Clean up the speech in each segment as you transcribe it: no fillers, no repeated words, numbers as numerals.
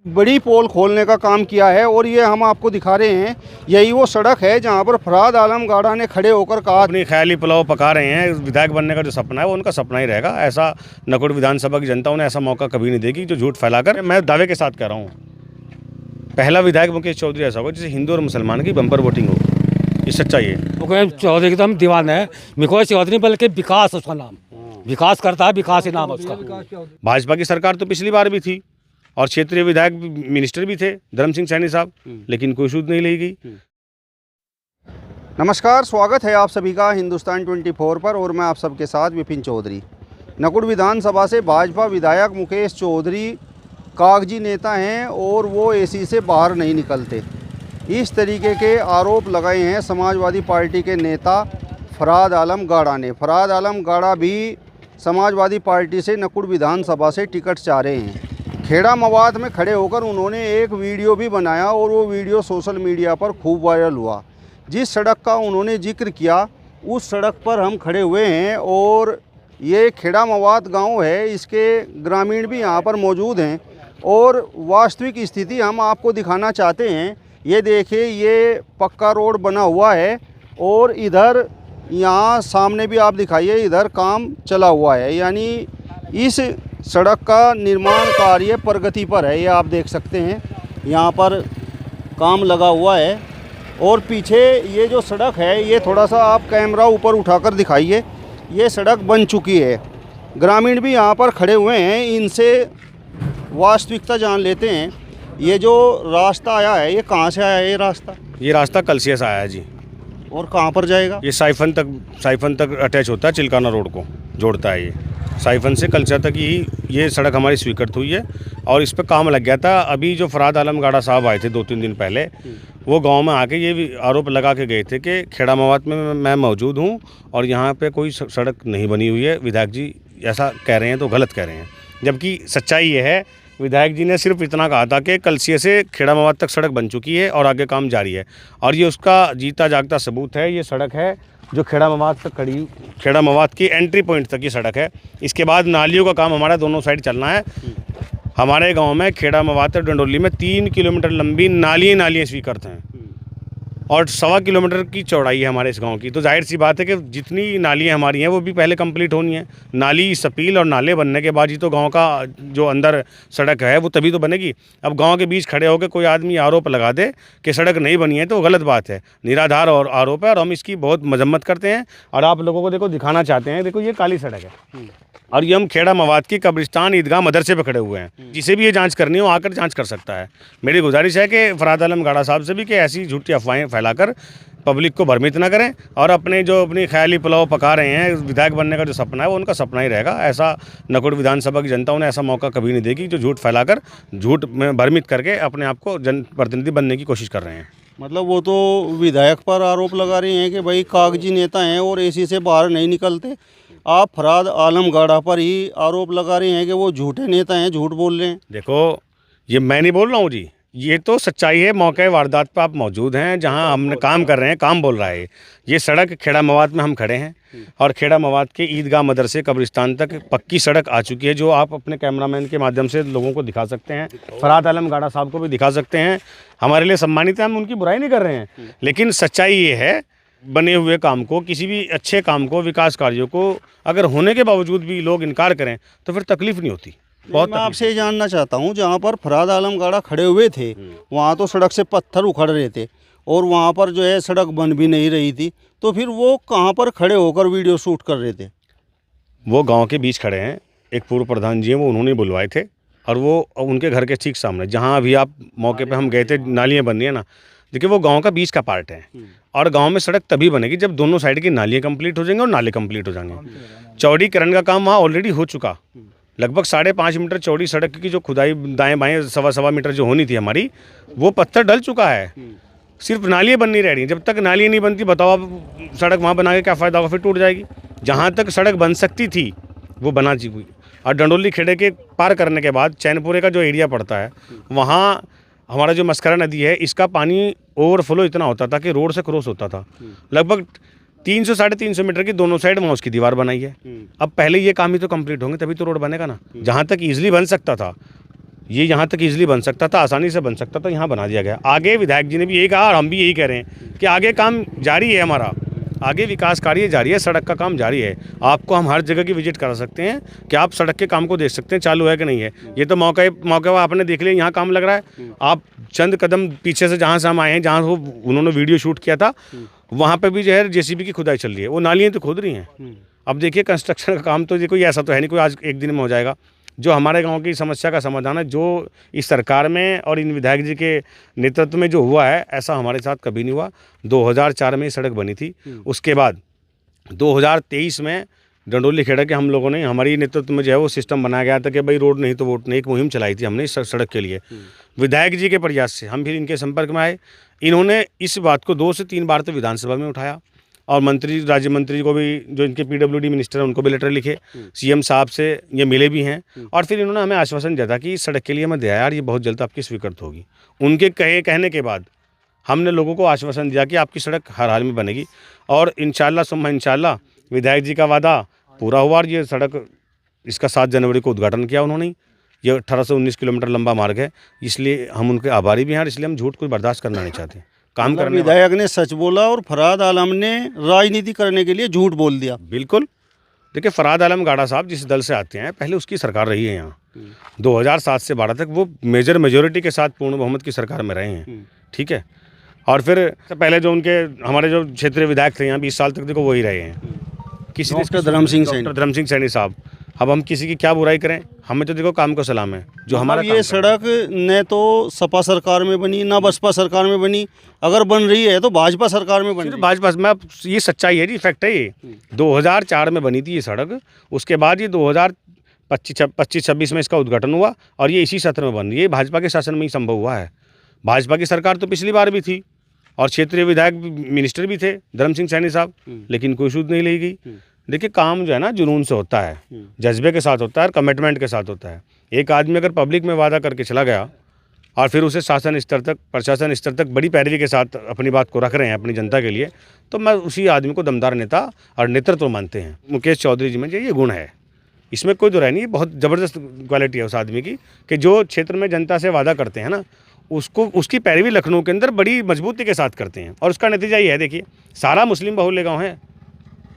बड़ी पोल खोलने का काम किया है और ये हम आपको दिखा रहे हैं, यही वो सड़क है जहां पर फराद आलम गाड़ा ने खड़े होकर कहा अपनी ख्याली पुलाव पका रहे हैं। विधायक बनने का जो सपना है वो उनका सपना ही रहेगा। ऐसा नकुड़ विधानसभा की जनता उन्हें ऐसा मौका कभी नहीं देगी जो झूठ फैलाकर। मैं दावे के साथ कह रहा हूँ, पहला विधायक मुकेश चौधरी ऐसा होगा जिसे हिंदू और मुसलमान की बम्पर वोटिंग हो। ये सच्चाई है। मुकेश चौधरी एकदम दीवाना है। मुकेश चौधरी बल्कि विकास उसका नाम, विकास करता है, विकास ही नाम है उसका। भाजपा की सरकार तो पिछली बार भी थी और क्षेत्रीय विधायक मिनिस्टर भी थे धर्म सिंह सैनी साहब, लेकिन कोई सूद नहीं ली गई। नमस्कार, स्वागत है आप सभी का हिंदुस्तान 24 पर और मैं आप सबके साथ विपिन चौधरी। नकुड़ विधानसभा से भाजपा विधायक मुकेश चौधरी कागजी नेता हैं और वो एसी से बाहर नहीं निकलते, इस तरीके के आरोप लगाए हैं समाजवादी पार्टी के नेता फराद आलम गाड़ा ने। फराद आलम गाड़ा भी समाजवादी पार्टी से नकुड़ विधानसभा से टिकट चाह रहे हैं। खेड़ा मवाद में खड़े होकर उन्होंने एक वीडियो भी बनाया और वो वीडियो सोशल मीडिया पर खूब वायरल हुआ। जिस सड़क का उन्होंने जिक्र किया उस सड़क पर हम खड़े हुए हैं और ये खेड़ा मवाद गांव है, इसके ग्रामीण भी यहाँ पर मौजूद हैं और वास्तविक स्थिति हम आपको दिखाना चाहते हैं। ये देखिए, ये पक्का रोड बना हुआ है और इधर यहाँ सामने भी आप दिखाइए, इधर काम चला हुआ है, यानी इस सड़क का निर्माण कार्य प्रगति पर है। ये आप देख सकते हैं, यहाँ पर काम लगा हुआ है और पीछे ये जो सड़क है, ये थोड़ा सा आप कैमरा ऊपर उठाकर दिखाइए, ये सड़क बन चुकी है। ग्रामीण भी यहाँ पर खड़े हुए हैं, इनसे वास्तविकता जान लेते हैं। ये जो रास्ता आया है, ये कहाँ से आया है? ये रास्ता कलसिया से आया है जी। और कहाँ पर जाएगा? ये साइफन तक अटैच होता है, चिलकाना रोड को जोड़ता है। ये साइफन से कलसिया तक ही ये सड़क हमारी स्वीकृत हुई है और इस पर काम लग गया था। अभी जो फराद आलम गाड़ा साहब आए थे 2-3 दिन पहले, वो गांव में आके ये भी आरोप लगा के गए थे कि खेड़ा मवाद में मैं मौजूद हूं और यहाँ पे कोई सड़क नहीं बनी हुई है। विधायक जी ऐसा कह रहे हैं तो गलत कह रहे हैं, जबकि सच्चाई ये है विधायक जी ने सिर्फ इतना कहा था कि कलसिया से खेड़ा मवाद तक सड़क बन चुकी है और आगे काम जारी है। और ये उसका जीता जागता सबूत है। ये सड़क है जो खेड़ा मवाद तक खड़ी, खेड़ा मवाद की एंट्री पॉइंट तक की सड़क है। इसके बाद नालियों का काम हमारा दोनों साइड चलना है। हमारे गांव में खेड़ा मवाद और डंडोली में 3 किलोमीटर लंबी नालियाँ स्वीकृत हैं और 1.25 किलोमीटर की चौड़ाई है हमारे इस गांव की। तो जाहिर सी बात है कि जितनी नालियाँ हमारी हैं वो भी पहले कंप्लीट होनी है। नाली सपील और नाले बनने के बाद ही तो गांव का जो अंदर सड़क है वो तभी तो बनेगी। अब गांव के बीच खड़े होकर कोई आदमी आरोप लगा दे कि सड़क नहीं बनी है तो गलत बात है, निराधार और आरोप है और हम इसकी बहुत मजम्मत करते हैं और आप लोगों को देखो दिखाना चाहते हैं। देखो, ये काली सड़क है और ये हम खेड़ा मवाद की कब्रिस्तान ईदगाह मदरसे पे खड़े हुए हैं। जिसे भी ये जांच करनी हो आकर जांच कर सकता है। मेरी गुजारिश है कि फराद आलम गाड़ा साहब से भी कि ऐसी झूठी अफवाहें फैलाकर पब्लिक को भ्रमित ना करें और अपनी ख्याली पुलाव पका रहे हैं, विधायक बनने का जो सपना है वो उनका सपना ही रहेगा। ऐसा नकुड़ विधानसभा की जनता उन्हें ऐसा मौका कभी नहीं देगी जो झूठ फैलाकर, झूठ में भ्रमित करके अपने आप को जनप्रतिनिधि बनने की कोशिश कर रहे हैं। मतलब वो तो विधायक पर आरोप लगा रहे हैं कि भाई कागजी नेता हैं और एसी से बाहर नहीं निकलते। आप फराद आलम गाड़ा पर ही आरोप लगा रहे हैं कि वो झूठे नेता हैं, झूठ बोल रहे हैं। देखो, ये मैं नहीं बोल रहा हूँ जी, ये तो सच्चाई है। मौके वारदात पर आप मौजूद हैं जहां हमने काम कर रहे हैं, काम बोल रहा है। ये सड़क खेड़ा मवाद में हम खड़े हैं और खेड़ा मवाद के ईदगाह मदरसे कब्रिस्तान तक पक्की सड़क आ चुकी है, जो आप अपने कैमरामैन के माध्यम से लोगों को दिखा सकते हैं। फराद आलम गाड़ा साहब को भी दिखा सकते हैं। हमारे लिए सम्मानित है, हम उनकी बुराई नहीं कर रहे हैं, लेकिन सच्चाई ये है बने हुए काम को, किसी भी अच्छे काम को, विकास कार्यों को अगर होने के बावजूद भी लोग इनकार करें तो फिर तकलीफ नहीं होती। बहुत मैं आपसे जानना चाहता हूं, जहां पर फराद आलम गाड़ा खड़े हुए थे वहां तो सड़क से पत्थर उखड़ रहे थे और वहां पर जो है सड़क बन भी नहीं रही थी, तो फिर वो कहां पर खड़े होकर वीडियो शूट कर रहे थे? वो गांव के बीच खड़े हैं। एक पूर्व प्रधान जी हैं, वो उन्होंने बुलवाए थे और वो उनके घर के ठीक सामने जहाँ अभी आप मौके पर हम गए थे, नालियाँ बन रही है ना, देखिए वो गांव का बीच का पार्ट है और गांव में सड़क तभी बनेगी जब दोनों साइड की नालियाँ कंप्लीट हो जाएंगी और नाले कंप्लीट हो जाएंगे। चौड़ीकरण का काम वहाँ ऑलरेडी हो चुका। लगभग 5.5 मीटर चौड़ी सड़क की जो खुदाई दाएं बाएं 1.25 मीटर जो होनी थी हमारी, वो पत्थर डल चुका है। सिर्फ नालियाँ बन नहीं रह रही। जब तक नालियाँ नहीं बनती, बताओ आप सड़क वहाँ बना के क्या फ़ायदा होगा, फिर टूट जाएगी। जहाँ तक सड़क बन सकती थी वो बना चुकी। और डंडोली खेड़े के पार करने के बाद चैनपुरे का जो एरिया पड़ता है, वहाँ हमारा जो मस्करा नदी है, इसका पानी ओवरफ्लो इतना होता था कि रोड से क्रॉस होता था। लगभग 300-350 मीटर की दोनों साइड वहाँ उसकी दीवार बनाई है। अब पहले ये काम ही तो कंप्लीट होंगे तभी तो रोड बनेगा ना। जहाँ तक ईजिली बन सकता था ये यहाँ तक इजीली बन सकता था, आसानी से बन सकता था, यहाँ बना दिया गया। आगे विधायक जी ने भी यही कहा और हम भी यही कह रहे हैं कि आगे काम जारी है, हमारा आगे विकास कार्य जारी है, सड़क का काम जारी है। आपको हम हर जगह की विजिट करा सकते हैं कि आप सड़क के काम को देख सकते हैं चालू है कि नहीं है। ये तो मौके पर आपने देख लिया, यहाँ काम लग रहा है। आप चंद कदम पीछे से जहाँ से हम आए हैं, जहाँ वो उन्होंने वीडियो शूट किया था, वहाँ पर भी जो है JCB की खुदाई चल रही है, वो नालियाँ तो खोद रही हैं। अब देखिए कंस्ट्रक्शन का काम तो ये कोई ऐसा तो है नहीं कोई आज एक दिन में हो जाएगा। जो हमारे गांव की समस्या का समाधान है, जो इस सरकार में और इन विधायक जी के नेतृत्व में जो हुआ है, ऐसा हमारे साथ कभी नहीं हुआ। 2004 में ये सड़क बनी थी, उसके बाद 2023 में डंडोली खेड़ा के हम लोगों ने, हमारी नेतृत्व में जो है वो सिस्टम बनाया गया था कि भाई रोड नहीं तो वोट नहीं, एक मुहिम चलाई थी हमने इस सड़क के लिए। विधायक जी के प्रयास से हम फिर इनके संपर्क में आए। इन्होंने इस बात को 2 से 3 बार तो विधानसभा में उठाया और मंत्री, राज्य मंत्री को भी, जो इनके PWD मिनिस्टर हैं, उनको भी लेटर लिखे, CM साहब से ये मिले भी हैं। और फिर इन्होंने हमें आश्वासन दिया था कि इस सड़क के लिए मैं दिया यार, ये बहुत जल्द आपकी स्वीकृत होगी। उनके कहने के बाद हमने लोगों को आश्वासन दिया कि आपकी सड़क हर हाल में बनेगी और इंशाल्लाह विधायक जी का वादा पूरा हुआ और ये सड़क, इसका 7 जनवरी को उद्घाटन किया उन्होंने। ये 18 से 19 किलोमीटर लंबा मार्ग है, इसलिए हम उनके आभारी भी हैं और इसलिए हम झूठ कोई बर्दाश्त करना नहीं चाहते। काम करने विधायक ने सच बोला और फराद आलम ने राजनीति करने के लिए झूठ बोल दिया। बिल्कुल। देखिए फराद आलम गाड़ा साहब जिस दल से आते हैं, पहले उसकी सरकार रही है यहाँ 2007 से 12 तक, वो मेजॉरिटी के साथ पूर्ण बहुमत की सरकार में रहे हैं, ठीक है। और फिर पहले जो उनके हमारे जो क्षेत्रीय विधायक थे यहाँ 20 साल तक, देखो वही रहे हैं। किसी डॉक्टर धर्म सिंह सैनी साहब। अब हम किसी की क्या बुराई करें, हमें तो देखो काम को सलाम है जो हमारा ये सड़क न तो सपा सरकार में बनी ना बसपा सरकार में बनी, अगर बन रही है तो भाजपा सरकार में बनी। भाजपा में, ये सच्चाई है जी, फैक्ट है ये। 2004 में बनी थी ये सड़क, उसके बाद ये 2025-26 में इसका उद्घाटन हुआ और ये इसी सत्र में बन रही है। भाजपा के शासन में ही संभव हुआ है। भाजपा की सरकार तो पिछली बार भी थी और क्षेत्रीय विधायक मिनिस्टर भी थे धर्म सिंह सैनी साहब, लेकिन कोई सूद नहीं ली गई। देखिए काम जो है ना जुनून से होता है, जज्बे के साथ होता है और कमिटमेंट के साथ होता है। एक आदमी अगर पब्लिक में वादा करके चला गया और फिर उसे शासन स्तर तक, प्रशासन स्तर तक बड़ी पैरवी के साथ अपनी बात को रख रहे हैं अपनी जनता के लिए, तो मैं उसी आदमी को दमदार नेता और नेतृत्व मानते हैं। मुकेश चौधरी जी में ये गुण है, इसमें कोई दुराई नहीं, बहुत ज़बरदस्त क्वालिटी है उस आदमी की कि जो क्षेत्र में जनता से वादा करते हैं ना, उसको उसकी पैरवी लखनऊ के अंदर बड़ी मजबूती के साथ करते हैं। और उसका नतीजा ये है, देखिए सारा मुस्लिम बहुल्य गाँव है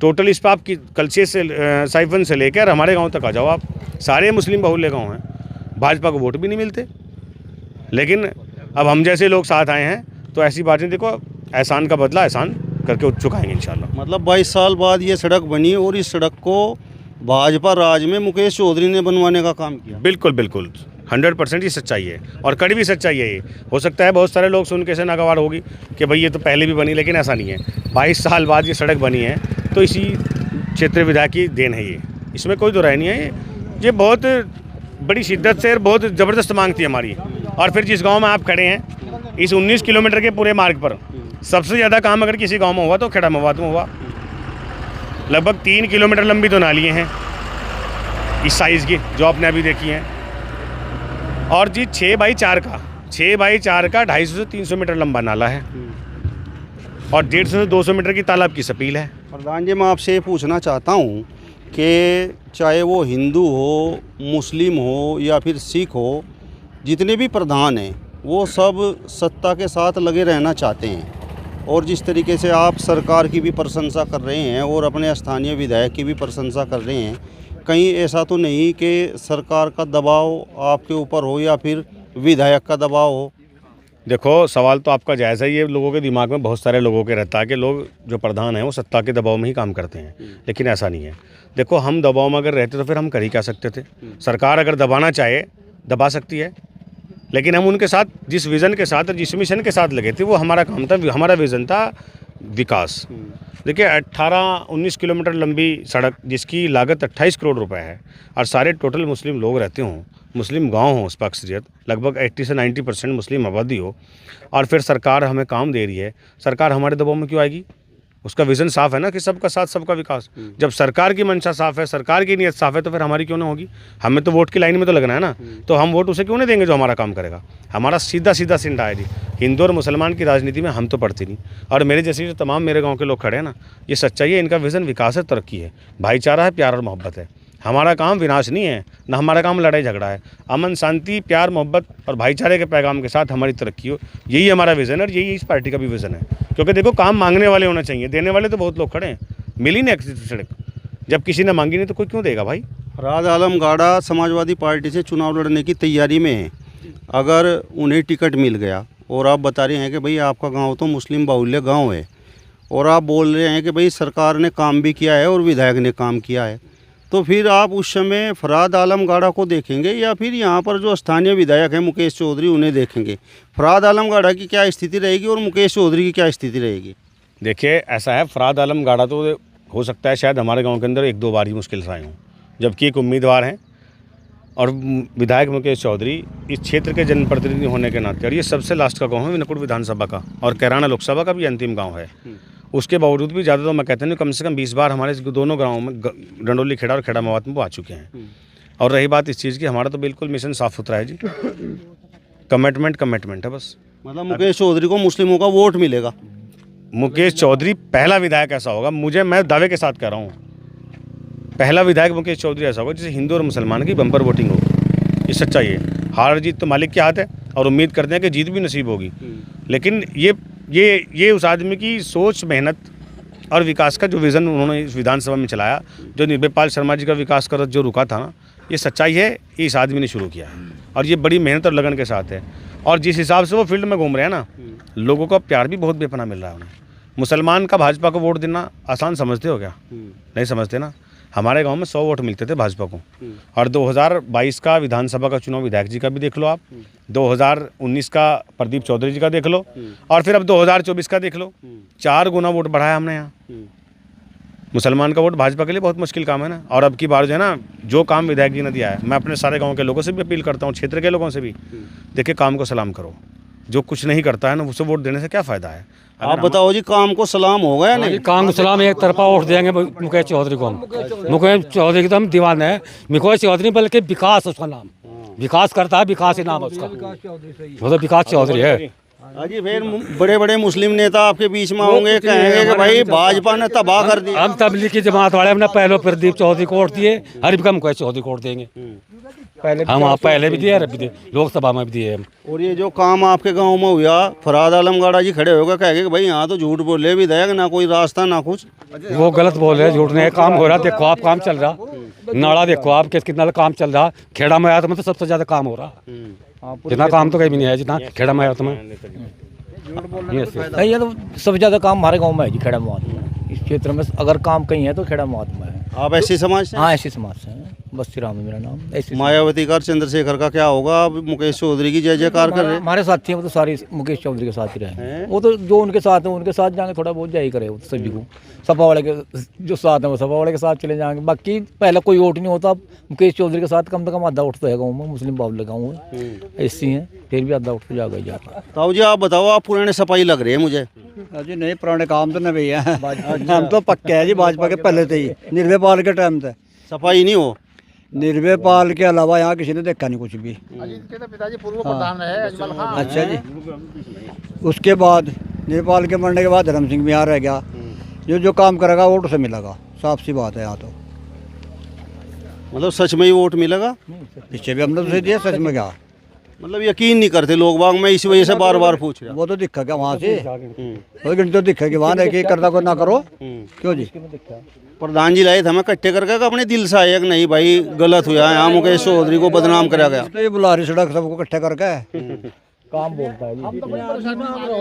टोटल। इस पर आप कलचे से साइफन से लेकर हमारे गांव तक आ जाओ, आप सारे मुस्लिम बहुल्य गांव हैं। भाजपा को वोट भी नहीं मिलते, लेकिन अब हम जैसे लोग साथ आए हैं तो ऐसी बातें, देखो एहसान का बदला एहसान करके चुकाएंगे इंशाल्लाह। मतलब 22 साल बाद ये सड़क बनी और इस सड़क को भाजपा राज में मुकेश चौधरी ने बनवाने का काम किया। बिल्कुल बिल्कुल 100% ये सच्चाई है और कड़वी सच्चाई है ये। हो सकता है बहुत सारे लोग सुन के से नागवार होगी कि भाई ये तो पहले भी बनी, लेकिन ऐसा नहीं है। 22 साल बाद ये सड़क बनी है तो इसी क्षेत्रीय विधायक की देन है ये, इसमें कोई दो राय नहीं है। ये बहुत बड़ी शिद्दत से और बहुत ज़बरदस्त मांग थी हमारी। और फिर जिस गांव में आप खड़े हैं, इस 19 किलोमीटर के पूरे मार्ग पर सबसे ज़्यादा काम अगर किसी गांव में हुआ तो खेड़ा मवाद में हुआ। लगभग 3 किलोमीटर लंबी तो नालियाँ हैं इस साइज़ की जो आपने अभी देखी हैं, और जी 6x4 का 250 से 300 मीटर लंबा नाला है और 150 से 200 मीटर की तालाब की सपील है। प्रधान जी, मैं आपसे ये पूछना चाहता हूँ कि चाहे वो हिंदू हो, मुस्लिम हो या फिर सिख हो, जितने भी प्रधान हैं वो सब सत्ता के साथ लगे रहना चाहते हैं। और जिस तरीके से आप सरकार की भी प्रशंसा कर रहे हैं और अपने स्थानीय विधायक की भी प्रशंसा कर रहे हैं, कहीं ऐसा तो नहीं कि सरकार का दबाव आपके ऊपर हो या फिर विधायक का दबाव हो? देखो सवाल तो आपका जायज़ है। ये लोगों के दिमाग में बहुत सारे लोगों के रहता है कि लोग जो प्रधान हैं वो सत्ता के दबाव में ही काम करते हैं, लेकिन ऐसा नहीं है। देखो हम दबाव में अगर रहते तो फिर हम कर ही क्या सकते थे। सरकार अगर दबाना चाहे दबा सकती है, लेकिन हम उनके साथ जिस विज़न के साथ और जिस मिशन के साथ लगे थे वो हमारा काम था, हमारा विज़न था विकास। देखिए 18-19 किलोमीटर लंबी सड़क जिसकी लागत 28 करोड़ रुपए है और सारे टोटल मुस्लिम लोग रहते हों, मुस्लिम गांव हों, उस पर अक्सरियत लगभग 80 से 90% मुस्लिम आबादी हो, और फिर सरकार हमें काम दे रही है, सरकार हमारे दबाव में क्यों आएगी? उसका विज़न साफ है ना कि सबका साथ सबका विकास। जब सरकार की मंशा साफ है, सरकार की नीयत साफ है, तो फिर हमारी क्यों ना होगी? हमें तो वोट की लाइन में तो लगना है ना, तो हम वोट उसे क्यों नहीं देंगे जो हमारा काम करेगा? हमारा सीधा सीधा सिंडा है जी। हिंदू और मुसलमान की राजनीति में हम तो पढ़ते नहीं, और मेरे जैसे जो तमाम मेरे गाँव के लोग खड़े हैं ना, ये सच्चाई है, इनका विज़न विकास है, तरक्की है, भाईचारा है, प्यार और मोहब्बत है। हमारा काम विनाश नहीं है, ना हमारा काम लड़ाई झगड़ा है। अमन शांति प्यार मोहब्बत और भाईचारे के पैगाम के साथ हमारी तरक्की हो, यही हमारा विज़न है और यही इस पार्टी का भी विज़न है। क्योंकि देखो काम मांगने वाले होने चाहिए, देने वाले तो बहुत लोग खड़े हैं। मिली नहीं एक्सिट सड़क, जब किसी ने मांगी नहीं तो कोई क्यों देगा भाई। फरहाद आलम गाड़ा समाजवादी पार्टी से चुनाव लड़ने की तैयारी में है। अगर उन्हें टिकट मिल गया और आप बता रहे हैं कि भाई आपका गांव तो मुस्लिम बाहुल्य गांव है और आप बोल रहे हैं कि भाई सरकार ने काम भी किया है और विधायक ने काम किया है, तो फिर आप उस समय फरहाद आलम गाड़ा को देखेंगे या फिर यहाँ पर जो स्थानीय विधायक हैं मुकेश चौधरी उन्हें देखेंगे? फरहाद आलम गाड़ा की क्या स्थिति रहेगी और मुकेश चौधरी की क्या स्थिति रहेगी? देखिए ऐसा है, फरहाद आलम गाड़ा तो हो सकता है शायद हमारे गांव के अंदर एक दो बार ही मुश्किल से आए हों, जबकि एक उम्मीदवार हैं और विधायक मुकेश चौधरी इस क्षेत्र के जनप्रतिनिधि होने के नाते, और ये सबसे लास्ट का गांव है नकुड़ विधानसभा का और कैराना लोकसभा का भी अंतिम गांव है। उसके बावजूद भी ज़्यादा तो मैं कहता नहीं, कम से कम 20 बार हमारे दोनों गाँवों में डंडोली खेड़ा और खेड़ा मवात में वो आ चुके हैं। और रही बात इस चीज़ की, हमारा तो बिल्कुल मिशन साफ सुथरा है जी, कमिटमेंट है बस। मतलब मुकेश चौधरी को मुस्लिमों का वोट मिलेगा? मुकेश चौधरी पहला विधायक ऐसा होगा, मैं दावे के साथ कह रहा हूँ, पहला विधायक मुकेश चौधरी ऐसा होगा जिसे हिंदू और मुसलमान की बम्पर वोटिंग होगी। ये सच्चाई है, हार जीत तो मालिक के हाथ है और उम्मीद करते हैं कि जीत भी नसीब होगी। लेकिन ये उस आदमी की सोच, मेहनत और विकास का जो विज़न उन्होंने इस विधानसभा में चलाया, जो निर्भयपाल शर्मा जी का विकास का जो रुका था ना, ये सच्चाई है, ये इस आदमी ने शुरू किया है और ये बड़ी मेहनत और लगन के साथ है। और जिस हिसाब से वो फील्ड में घूम रहे हैं ना, लोगों का प्यार भी बहुत बेपनाह मिल रहा है उन्हें। मुसलमान का भाजपा को वोट देना आसान समझते हो क्या? नहीं समझते ना। हमारे गांव में 100 वोट मिलते थे भाजपा को, और 2022 का विधानसभा का चुनाव विधायक जी का भी देख लो आप, 2019 का प्रदीप चौधरी जी का देख लो, और फिर अब 2024 का देख लो, 4 गुना वोट बढ़ाया हमने यहाँ। मुसलमान का वोट भाजपा के लिए बहुत मुश्किल काम है ना। और अब की बार जो है ना, जो काम विधायक जी ने दिया है, मैं अपने सारे गाँव के लोगों से भी अपील करता हूँ, क्षेत्र के लोगों से भी, देखिए काम को सलाम करो। जो कुछ नहीं करता है ना, उसे वोट देने से क्या फ़ायदा है? आप बताओ जी, काम को सलाम होगा या नहीं? काम को सलाम, एक तरफा वोट देंगे मुकेश चौधरी को हम। मुकेश चौधरी की तो हम दीवाना है। मुकेश चौधरी बल्कि विकास उसका नाम, विकास करता है, विकास ही नाम है उसका, वो तो विकास चौधरी है। जी, फिर बड़े बड़े मुस्लिम नेता आपके बीच में होंगे, कहेंगे कि भाई भाजपा ने तबाह कर दिया। हम तबलीगी जमात वाले हमने पहले प्रदीप चौधरी को वोट दिए, हर का मुकेश चौधरी को वोट देंगे। हम आप पहले भी दिए, अभी दिए, लोकसभा में भी दिए हम। और ये जो काम आपके गांव में हुआ, फरहाद आलम गाड़ा जी खड़े होकर कहेंगे कि भाई यहाँ तो झूठ बोले विधायक, ना कोई रास्ता ना कुछ। वो गलत बोल रहे हैं, झूठ नहीं, काम हो रहा। देखो आप, काम चल रहा, नाला देखो आप कितना काम चल रहा। खेड़ा में तो सबसे ज्यादा काम हो रहा, जितना काम तो कहीं भी नहीं है जितना खेड़ा में में। ये तो सबसे ज़्यादा काम हमारे गांव में है जी, खेड़ा मवात में। इस क्षेत्र में अगर काम कहीं है तो खेड़ा मवात में है। आप ऐसी समाज से? हाँ, ऐसी समाज से हैं। बस्ती राम है मेरा नाम। ऐसी मायावती का चंद्रशेखर का क्या होगा? अब मुकेश चौधरी की जय जयकार कर रहे हैं। हमारे साथी हैं, वो तो सारे मुकेश चौधरी के साथ ही रहे। वो तो जो उनके साथ है उनके साथ जाएंगे, थोड़ा बहुत जाही करे। वो तो सभी को सपा वाले के जो साथ है वो सपा वाले के साथ चले जाएंगे। बाकी पहले कोई वोट नहीं होता, मुकेश चौधरी के साथ कम से कम आधा वोट तो है गाँव में। मुस्लिम बाहुल्य गाँव है, ऐसी हैं, फिर भी आधा वोट तो जाएगा ही जाता। ताऊ जी आप बताओ, आप पुराने सपाही लग रहे हैं मुझे। जी नहीं, पुराने काम तो नहीं भैया, हम तो पक्के हैं जी भाजपा के पहले से ही, निर्भय पाल के टाइम से। सफाई नहीं हो? निर्भय पाल के अलावा यहाँ किसी ने देखा नहीं कुछ भी। पिताजी पूर्व प्रधान है अजमल खान। अच्छा जी, उसके बाद निर्भयपाल के मरने के बाद धर्म सिंह भी यहाँ रह गया। जो काम करेगा वोट से मिलेगा, साफ सी बात है। यहाँ तो मतलब सच में ही वोट मिलेगा? पीछे भी हमने तो दिया, सच में क्या मतलब यकीन नहीं करते लोग बाग, मैं इस वजह से बार बार पूछ रहा। वो तो दिखा क्या वहाँ से, कोई घंटे तो दिखा कि वहाँ रह करता को ना करो। क्यों जी? प्रधान जी लाए थे हमें इकट्ठे करके, अपने दिल से आए कि नहीं भाई गलत हुआ, यहाँ मुकेश चौधरी को बदनाम करा गया। तो ये बुला रही सड़क सबको इकट्ठे करके काम बोलता है जी।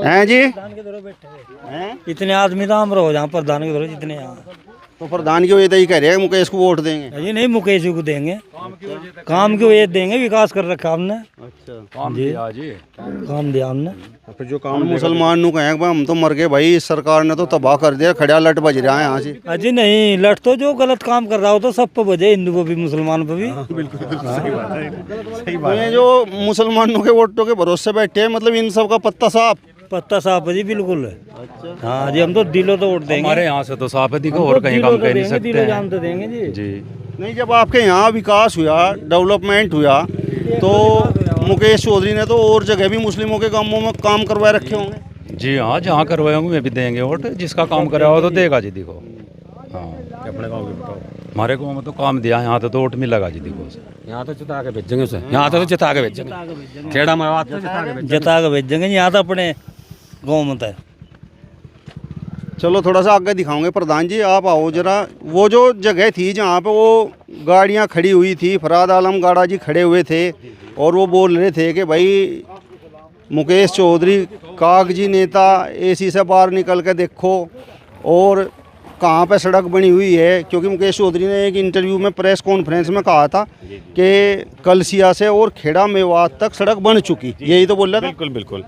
हैं जी? इतने आदमी तो हम रहो जहाँ प्रधान के दौरे जितने यहाँ, तो प्रधान की वजह ही कह रहे हैं मुकेश को वोट देंगे। जी नहीं, मुकेश को देंगे, काम की वजह देंगे। विकास कर रखा हमने। अच्छा, काम दिया जी, काम दिया हमने। फिर जो काम मुसलमान नु कहें हम तो मर गए भाई, सरकार ने तो तबाह कर दिया, खड़ा लट बज रहा है यहाँ से। अजी नहीं, लट तो जो गलत काम कर रहा हो तो सब पे बजे, हिंदू को भी मुसलमान पे भी। ये जो मुसलमानों के वोटों के भरोसे बैठे हैं, मतलब इन सब का पत्ता साफ है जी, बिल्कुल। अच्छा, हाँ जी, हम तो दिलो तो वोट देंगे। हमारे यहाँ से तो साफ है, दिखो और कहीं काम कह नहीं सकते दिलो जान तो देंगे जी। जी नहीं, जब आपके यहाँ विकास हुआ, डेवलपमेंट हुआ, तो मुकेश चौधरी ने तो और जगह भी मुस्लिमों के गांवों में काम करवाए रखे होंगे। जी हाँ, जहाँ करवाए होंगे वे भी देंगे वोट, जिसका काम करा हो तो देगा जी। देखो हाँ, अपने गाँव की बताओ। हमारे गाँव में तो काम दिया, यहाँ तो वोट मिलेगा जी। देखो यहाँ तो जिता के भेजेंगे उसे, यहाँ तो जिता के भेजेंगे, खेड़ा मेवात तो जिता के भेजेंगे। यहाँ तो अपने गाँव में तो चलो थोड़ा सा आगे दिखाओगे प्रधान जी, आप आओ जरा। वो जो जगह थी जहाँ पे वो गाड़ियाँ खड़ी हुई थी, फराद आलम गाड़ा जी खड़े हुए थे और वो बोल रहे थे कि भाई मुकेश चौधरी कागजी नेता, एसी से बाहर निकल के देखो और कहाँ पे सड़क बनी हुई है। क्योंकि मुकेश चौधरी ने एक इंटरव्यू में प्रेस कॉन्फ्रेंस में कहा था कि कलसिया से और खेड़ा मेवात तक सड़क बन चुकी, यही तो बोल रहा था। बिल्कुल बिल्कुल।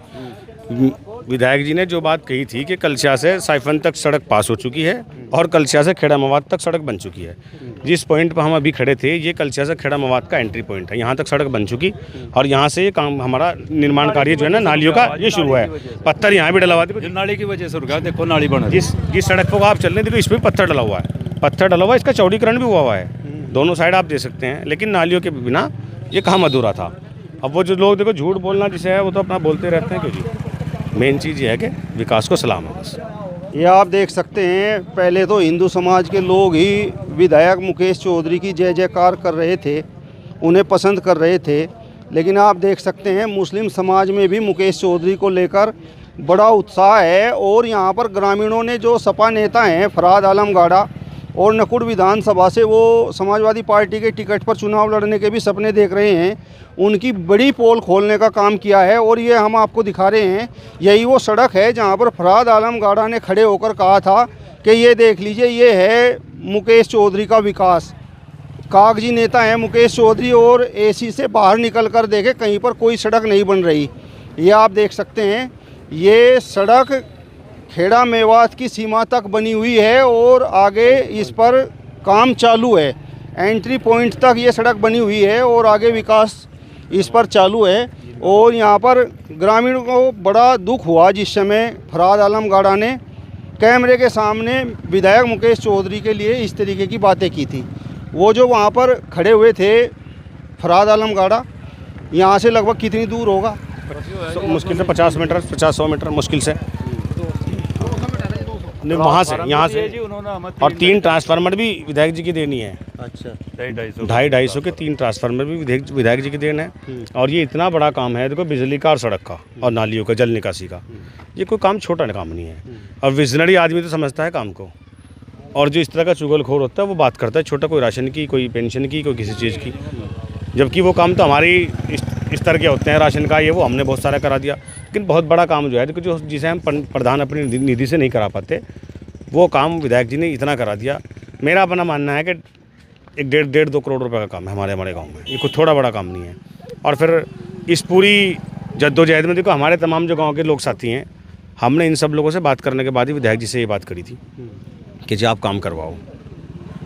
विधायक जी ने जो बात कही थी कि कलसिया से साइफन तक सड़क पास हो चुकी है और कलसिया से खेड़ा मेवात तक सड़क बन चुकी है। जिस पॉइंट पर हम अभी खड़े थे, ये कलसिया से खेड़ा मेवात का एंट्री पॉइंट है। यहाँ तक सड़क बन चुकी और यहाँ से ये काम हमारा निर्माण कार्य जो है ना नालियों का, ये शुरू है। पत्थर यहाँ भी डला हुआ है, नाली की वजह से रुका, देखो नाली बन रही है। जिस सड़क पर आप चल रहे हैं देखो, इस पर पत्थर डला हुआ है, पत्थर डला हुआ है, इसका चौड़ीकरण भी हुआ है, दोनों साइड आप दे सकते हैं। लेकिन नालियों के बिना ये काम अधूरा था। अब वो जो लोग देखो झूठ बोलना जिसे है वो तो अपना बोलते रहते हैं, क्यों जी। मेन चीज़ ये है कि विकास को सलाम है बस। ये आप देख सकते हैं, पहले तो हिंदू समाज के लोग ही विधायक मुकेश चौधरी की जय जयकार कर रहे थे, उन्हें पसंद कर रहे थे। लेकिन आप देख सकते हैं मुस्लिम समाज में भी मुकेश चौधरी को लेकर बड़ा उत्साह है। और यहाँ पर ग्रामीणों ने जो सपा नेता हैं फराद आलम गाड़ा और नकुड़ विधानसभा से वो समाजवादी पार्टी के टिकट पर चुनाव लड़ने के भी सपने देख रहे हैं, उनकी बड़ी पोल खोलने का काम किया है। और ये हम आपको दिखा रहे हैं, यही वो सड़क है जहाँ पर फराद आलम गाड़ा ने खड़े होकर कहा था कि ये देख लीजिए, ये है मुकेश चौधरी का विकास। कागजी नेता हैं मुकेश चौधरी और एसी से बाहर निकल कर देखे कहीं पर कोई सड़क नहीं बन रही। ये आप देख सकते हैं, ये सड़क खेड़ा मेवात की सीमा तक बनी हुई है और आगे इस पर काम चालू है। एंट्री पॉइंट तक ये सड़क बनी हुई है और आगे विकास इस पर चालू है। और यहाँ पर ग्रामीणों को बड़ा दुख हुआ जिस समय फराद आलम गाड़ा ने कैमरे के सामने विधायक मुकेश चौधरी के लिए इस तरीके की बातें की थी। वो जो वहाँ पर खड़े हुए थे फराद आलम गाड़ा, यहाँ से लगभग कितनी दूर होगा? मुश्किल से 50 मीटर 50-100 मीटर मुश्किल से, नहीं वहाँ से यहाँ से। और 3 ट्रांसफार्मर भी विधायक जी की देनी है। अच्छा, 250 के 3 ट्रांसफार्मर भी विधायक जी की देन है। और ये इतना बड़ा काम है, देखो बिजली का और सड़क का और नालियों का, जल निकासी का, ये कोई काम छोटा काम नहीं है। और विजनरी आदमी तो समझता है काम को, और जो इस तरह का चुगलखोर होता है वो बात करता है छोटा, कोई राशन की, कोई पेंशन की, कोई किसी चीज़ की। जबकि वो काम तो हमारी इस तरह के होते हैं, राशन का ये वो हमने बहुत सारा करा दिया। लेकिन बहुत बड़ा काम जो है देखो, जो जिसे हम प्रधान अपनी निधि से नहीं करा पाते, वो काम विधायक जी ने इतना करा दिया। मेरा अपना मानना है कि 1.5-2 करोड़ रुपए का काम है हमारे गांव में, ये कोई थोड़ा बड़ा काम नहीं है। और फिर इस पूरी जद्दोजहद में देखो हमारे तमाम जो गाँव के लोग साथी हैं, हमने इन सब लोगों से बात करने के बाद ही विधायक जी से ये बात करी थी कि जी आप काम करवाओ,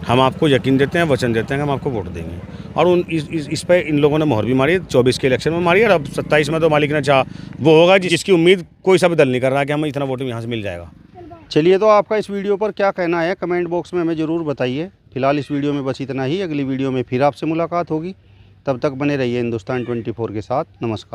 हम आपको यकीन देते हैं, वचन देते हैं कि हम आपको वोट देंगे। और इस पे इन लोगों ने मोहर भी मारी, 24 के इलेक्शन में मारी है। और अब 27 में तो मालिक ने चाह वो होगा जिसकी उम्मीद कोई सा भी दल नहीं कर रहा कि हमें इतना वोट यहाँ से मिल जाएगा। चलिए, तो आपका इस वीडियो पर क्या कहना है कमेंट बॉक्स में हमें ज़रूर बताइए। फिलहाल इस वीडियो में बस इतना ही। अगली वीडियो में फिर आपसे मुलाकात होगी, तब तक बने रहिए हिंदुस्तान 24 के साथ। नमस्कार।